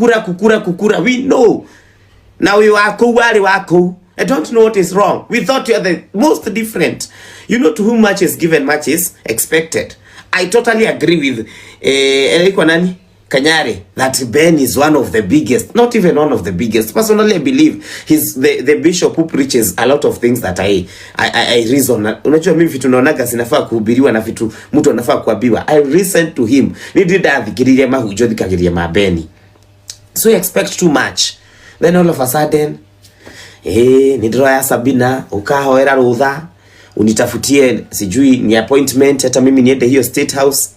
kukura. We know. Now you are wako. I don't know what is wrong. We thought you are the most different. You know, to whom much is given, much is expected. I totally agree with Kanyari that Ben is one of the biggest, not even one of the biggest. Personally, I believe he's the bishop who preaches a lot of things that I reason. Unajua mimi vitu naonaga sinafaa kuhubiriwa na vitu mtu anafaa kuambiwa. I listen to him. Nididadhikiria mahujo dikagiria mabeni. So you expect too much. Then all of a sudden, nidroya Sabina, ukahoera rutha, unitafutie sijui ni appointment hata mimi niende hiyo State House.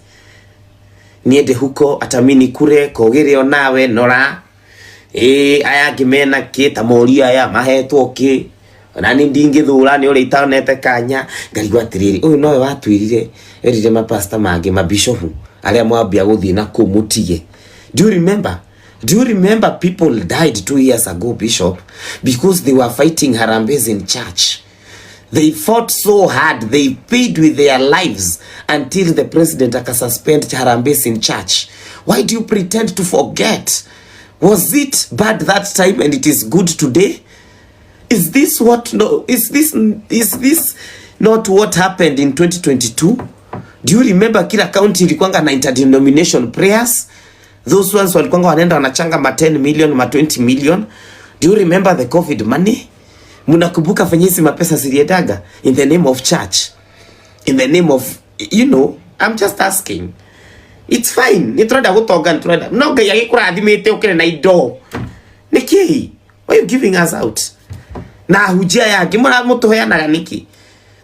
Niende huko atamini kure kogere onawe nora aya gimena kita moria ya mahetwo ki nani ndingithura ni uri itanete kanya ngarigwa atiriri uyu nowe watwirire erire mapasta mage mabishopu aria mwambia guthie na kumutige. Do you remember people died 2 years ago, Bishop, because they were fighting Harambes in church? They fought so hard, they paid with their lives until the president suspend Harambes in church. Why do you pretend to forget? Was it bad that time and it is good today? Is this not what happened in 2022? Do you remember kila county ilikuanga na interdenomination prayers? Those ones walikuanga wanaenda wanachanga ma 10 million, ma 20 million. Do you remember the COVID money? Munakumbuka fanyisi mapesa ziliedaga in the name of church, in the name of, you know, I'm just asking. It's fine. Nitroda gutoga nitroda noga yagikura athimite ukire na indo niki, why you giving us out na hujia yake mura mutuheanaga niki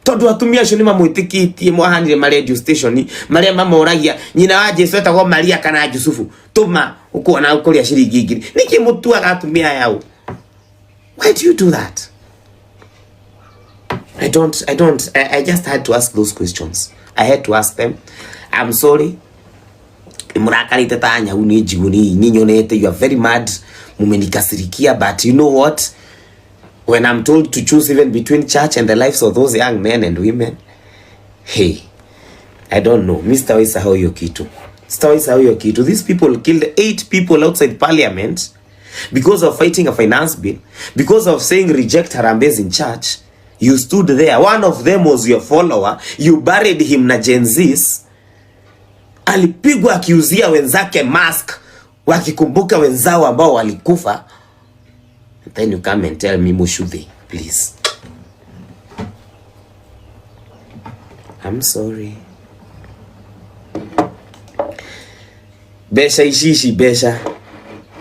tondu atumia acio ni mamwitikitie mwahanire ma radio station maria mamoragia nyina wa Jesu etagwo Maria kana Jusufu tuma ukuona ukuria shiringi ngiri niki mutuaga atumia yao. Why do you do that? I just had to ask those questions. I had to ask them. I'm sorry. Murakarite tanya unijiguni ninyonete, you are very mad, mumenikasirikia, but you know what? When I'm told to choose even between church and the lives of those young men and women, hey, I don't know. Mr. Waisahau hiyo kitu. These people killed 8 people outside parliament because of fighting a finance bill, because of saying reject Harambes in church. You stood there. One of them was your follower. You buried him na Gen Zs. Alipigwa akiuzia wenzake mask wakikumbuka wenzao ambao walikufa. And then you come and tell me Mushudhi, please. I'm sorry. Besha ishishi besha.